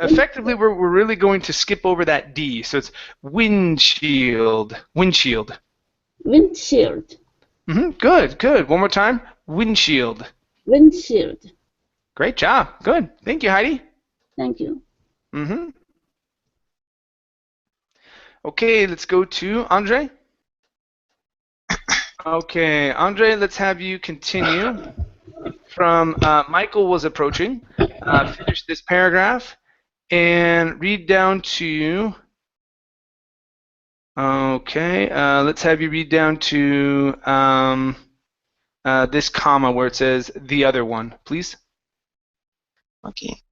effectively we're really going to skip over that D. So it's windshield. Windshield. Windshield. Good, good. One more time. Windshield. Windshield. Great job. Good. Thank you, Heidi. Thank you. Okay, let's go to Andre. Okay, Andre, let's have you continue from Michael was approaching. Finish this paragraph and read down to. Okay, let's have you read down to this comma where it says the other one, please. Okay.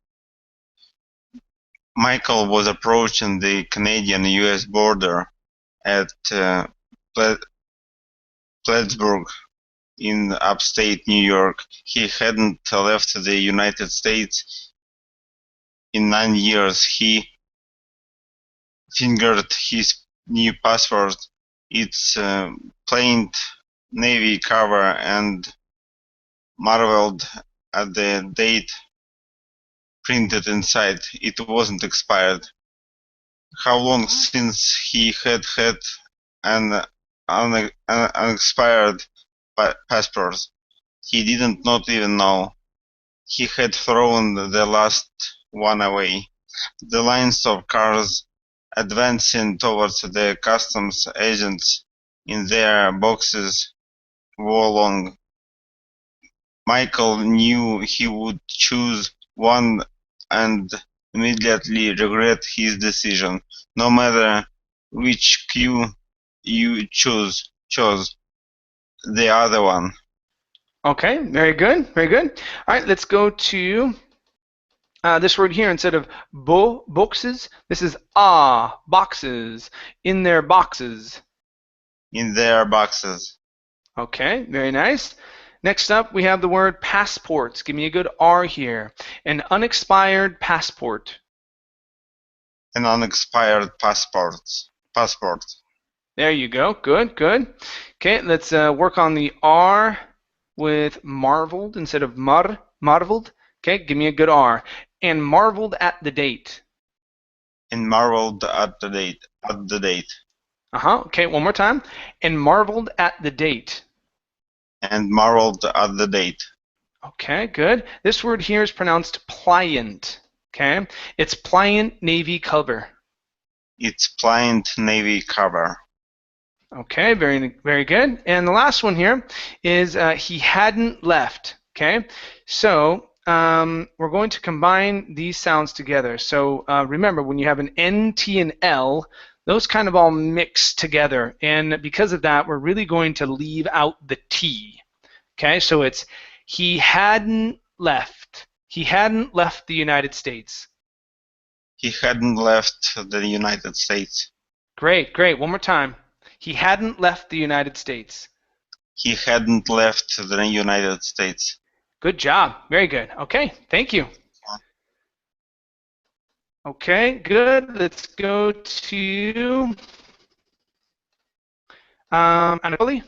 Michael was approaching the Canadian-US border at Plattsburgh in upstate New York. He hadn't left the United States in 9 years. He fingered his new passport, its plain navy cover, and marveled at the date printed inside. It wasn't expired. How long since he had had an unexpired passport? He didn't not even know. He had thrown the last one away. The lines of cars advancing towards the customs agents in their boxes were long. Michael knew he would choose one and immediately regret his decision. No matter which queue you chose, the other one. Okay, very good, very good. All right, let's go to this word here. Instead of boxes, this is boxes. In their boxes. In their boxes. Okay, very nice. Next up, we have the word passports. Give me a good R here. An unexpired passport. An unexpired passport. There you go. Good, good. Okay, let's work on the R with marveled instead of marveled. Okay, give me a good R. And marveled at the date. And marveled at the date. At the date. Okay, one more time. And marveled at the date. And marveled at the date. Okay, good. This word here is pronounced pliant. Okay, it's pliant navy cover. It's pliant navy cover. Okay, very, very good. And the last one here is he hadn't left. Okay, so we're going to combine these sounds together. So remember, when you have an N, T, and L, those kind of all mix together. And because of that, we're really going to leave out the T. Okay, so it's he hadn't left. He hadn't left the United States. He hadn't left the United States. Great, great. One more time. He hadn't left the United States. He hadn't left the United States. Good job. Very good. Okay, thank you. Okay, good. Let's go to Anatoli.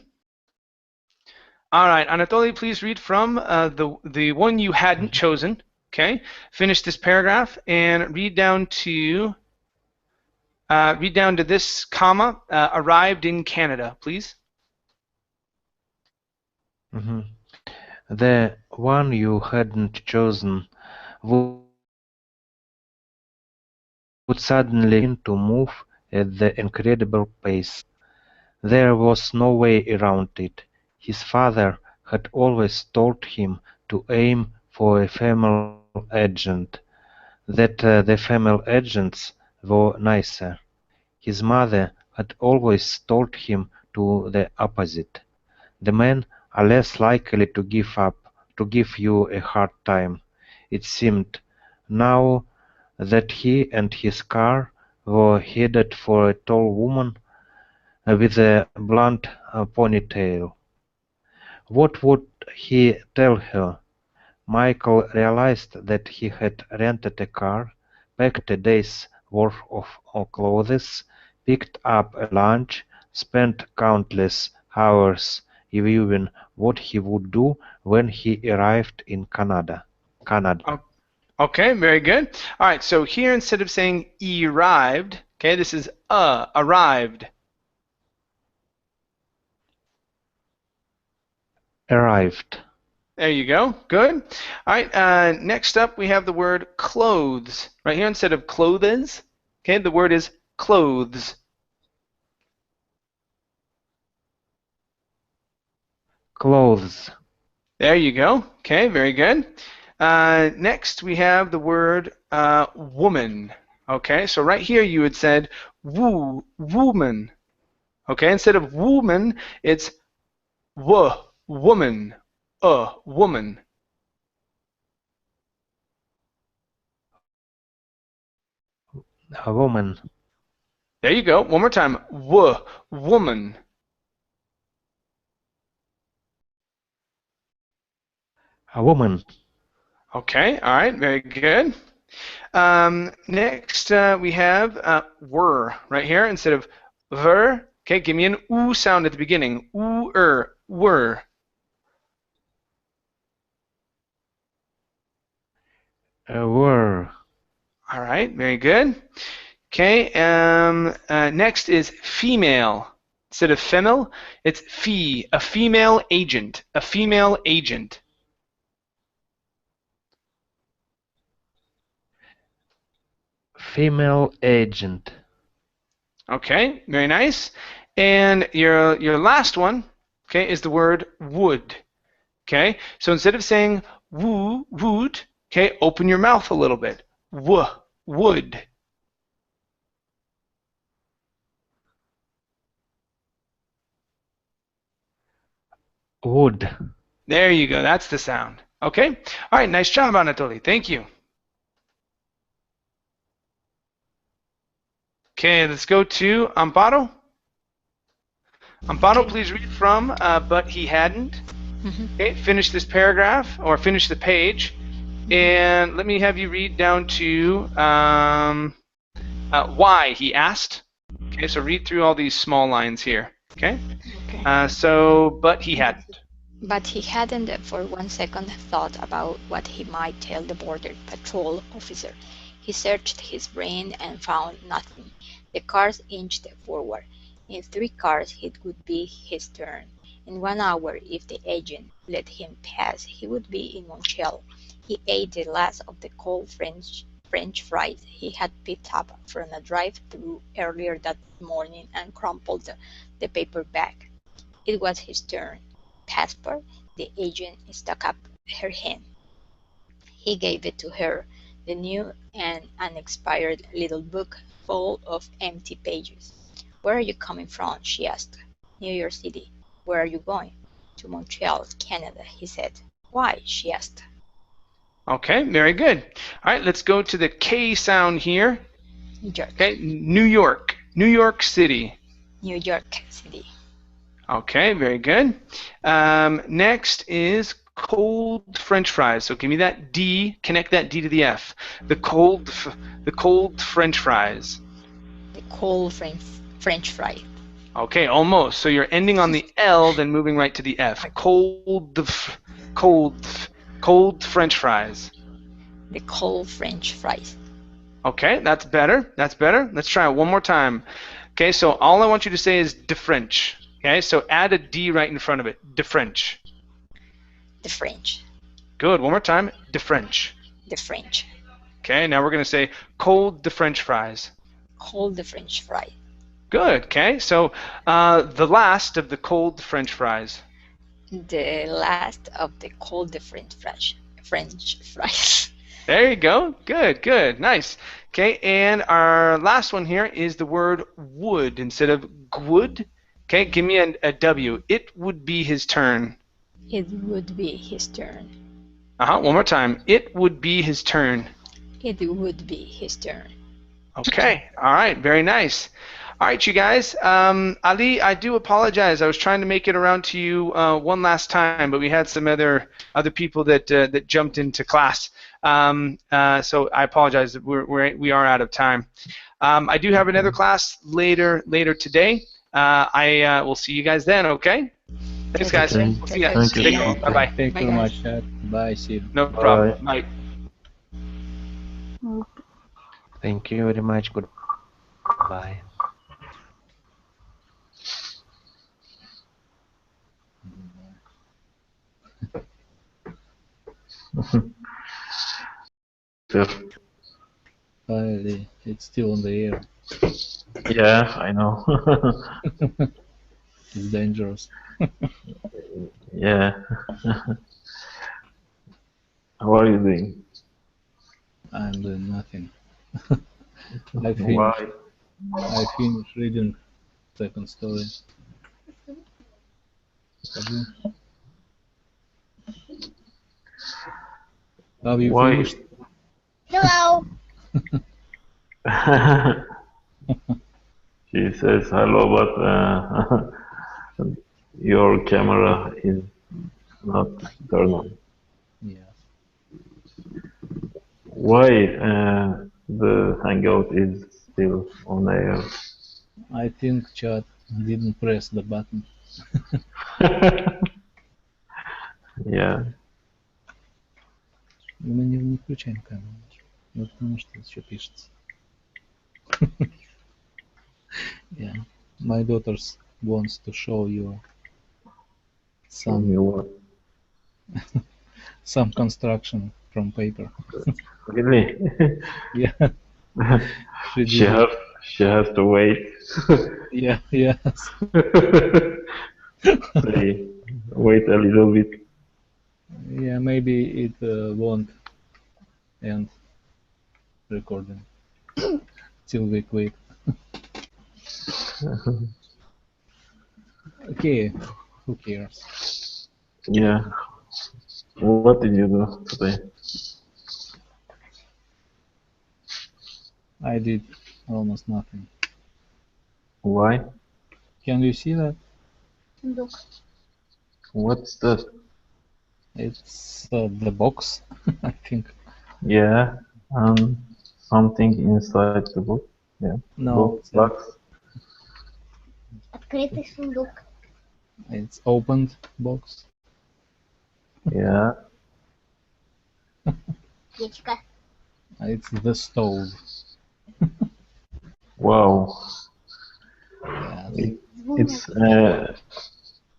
All right, Anatoli, please read from the one you hadn't chosen. Okay, finish this paragraph and read down to this comma. Arrived in Canada, please. The one you hadn't chosen would suddenly begin to move at the incredible pace. There was no way around it. His father had always told him to aim for a female agent, that the female agents were nicer. His mother had always told him to the opposite. The men are less likely to give you a hard time, it seemed, now that he and his car were headed for a tall woman with a blonde ponytail. What would he tell her? Michael realized that he had rented a car, packed a day's worth of clothes, picked up a lunch, spent countless hours reviewing what he would do when he arrived in Canada. Okay, very good. All right, so here instead of saying arrived, okay, this is arrived. Arrived. There you go. Good. All right, next up we have the word clothes. Right here instead of clothes, okay, the word is clothes. Clothes. There you go. Okay, very good. Next, we have the word woman. Okay, so right here you had said woman. Okay, instead of woman, it's woman. Woman. A woman. There you go. One more time. Woman. A woman. Okay, all right, very good. Next, we have were right here instead of ver. Okay, give me an oo sound at the beginning. Were. Were. All right, very good. Okay, next is female. Instead of female, it's a female agent. A female agent. Female agent. Okay, very nice. And your last one, okay, is the word would. Okay, so instead of saying would, okay, open your mouth a little bit. Would. Would. There you go. That's the sound. Okay. All right. Nice job, Anatoli. Thank you. Okay, let's go to Ambado. Ambado, please read from but he hadn't. Okay, finish this paragraph or finish the page, and let me have you read down to why he asked. Okay, so read through all these small lines here. Okay. So, but he hadn't. But he hadn't for 1 second thought about what he might tell the border patrol officer. He searched his brain and found nothing. The cars inched forward. In 3 cars it would be his turn. In 1 hour, if the agent let him pass, he would be in Montreal. He ate the last of the cold French fries he had picked up from a drive-through earlier that morning and crumpled the paper bag. It was his turn. Passport? The agent stuck up her hand. He gave it to her, the new and unexpired little book full of empty pages. Where are you coming from? She asked. New York City. Where are you going? To Montreal, Canada, he said. Why? She asked. Okay, very good. All right, let's go to the K sound here. New York. Okay, New York. New York City. New York City. Okay, very good. Next is cold French fries. So give me that D. Connect that D to the F. The cold French fries. The cold French fry. Okay, almost. So you're ending on the L, then moving right to the F. Cold French fries. The cold French fries. Okay, that's better. That's better. Let's try it one more time. Okay, so all I want you to say is de French. Okay, so add a D right in front of it. De French. The French. Good. One more time. De French. The French. Okay, now we're going to say cold de French fries. Cold the French fry. Good. Okay, so the last of the cold French fries. The last of the cold the French fries. There you go. Good, good. Nice. Okay, and our last one here is the word would instead of would. Okay, give me a W. It would be his turn. It would be his turn. One more time. It would be his turn. It would be his turn. Okay. All right. Very nice. All right, you guys. Ali, I do apologize. I was trying to make it around to you one last time, but we had some other people that jumped into class. So I apologize. We are out of time. I do have another class later today. I will see you guys then. Okay. Thanks, guys. Okay. See you. Thank you. Bye bye. Thank you very much, Chad. Bye. See you. No problem. Bye. Thank you very much. Goodbye. Finally, it's still on the air. Yeah, I know. It's dangerous. Yeah. How are you doing? I'm doing nothing. Why? I finished reading second story. Have you Why? finished? Hello. She says hello, but your camera is not turned on. Yeah. Why the Hangout is still on air? I think Chad didn't press the button. Yeah. Мы не включаем камеру. Ну, потому что еще пишется. Yeah. My daughter wants to show you Show me what? some construction from paper. Really? Yeah. She has to wait. Yeah. Yes. Say, wait a little bit. Yeah. Maybe it won't end recording till we quit. Okay. Who cares? Yeah. What did you do today? I did almost nothing. Why? Can you see that? What's that? It's the box, I think. Yeah, something inside the book. Yeah, No, book box. it's opened box. Yeah. It's the stove. Wow. Yes. It's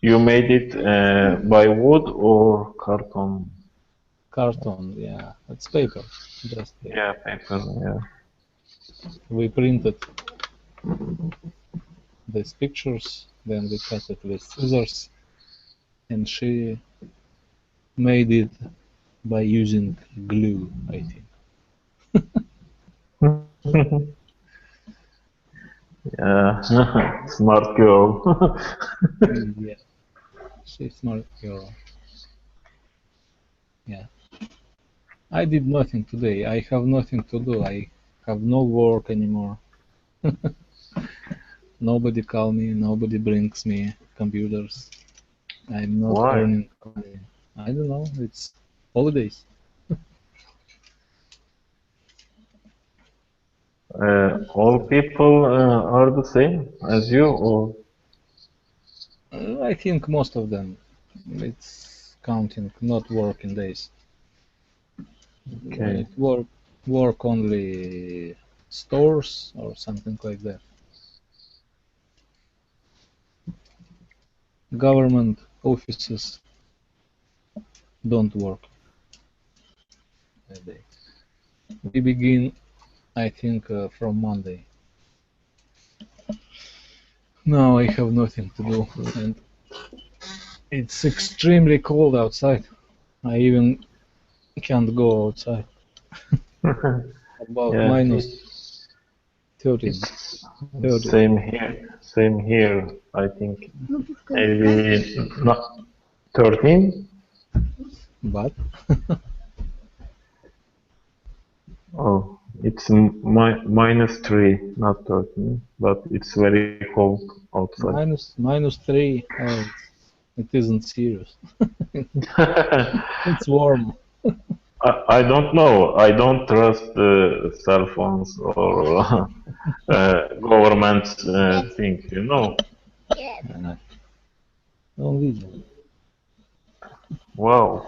you made it by wood or carton? Carton, yeah. It's paper. Just paper. Yeah, paper. Yeah. We printed these pictures, then we cut it with scissors, and she made it by using glue, I think. Yeah, smart girl. Yeah, she's smart girl. Yeah. I did nothing today. I have nothing to do. I have no work anymore. Nobody call me, nobody brings me computers. I'm not Why? earning money. I don't know, it's holidays. All people are the same as you, or I think most of them. It's counting not working days. okay. It work only stores or something like that. Government offices don't work that day. We begin, I think, from Monday. Now I have nothing to do, and it's extremely cold outside. I even can't go outside. About Yeah, minus 13. it's 30. same here. Same here. I think maybe not 13. But Oh, it's -3, not 13, but it's very cold outside. minus 3, it isn't serious. It's warm. I don't know. I don't trust cell phones or government things, you know. Uh, Norwegian. Wow.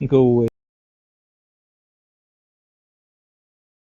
Go away.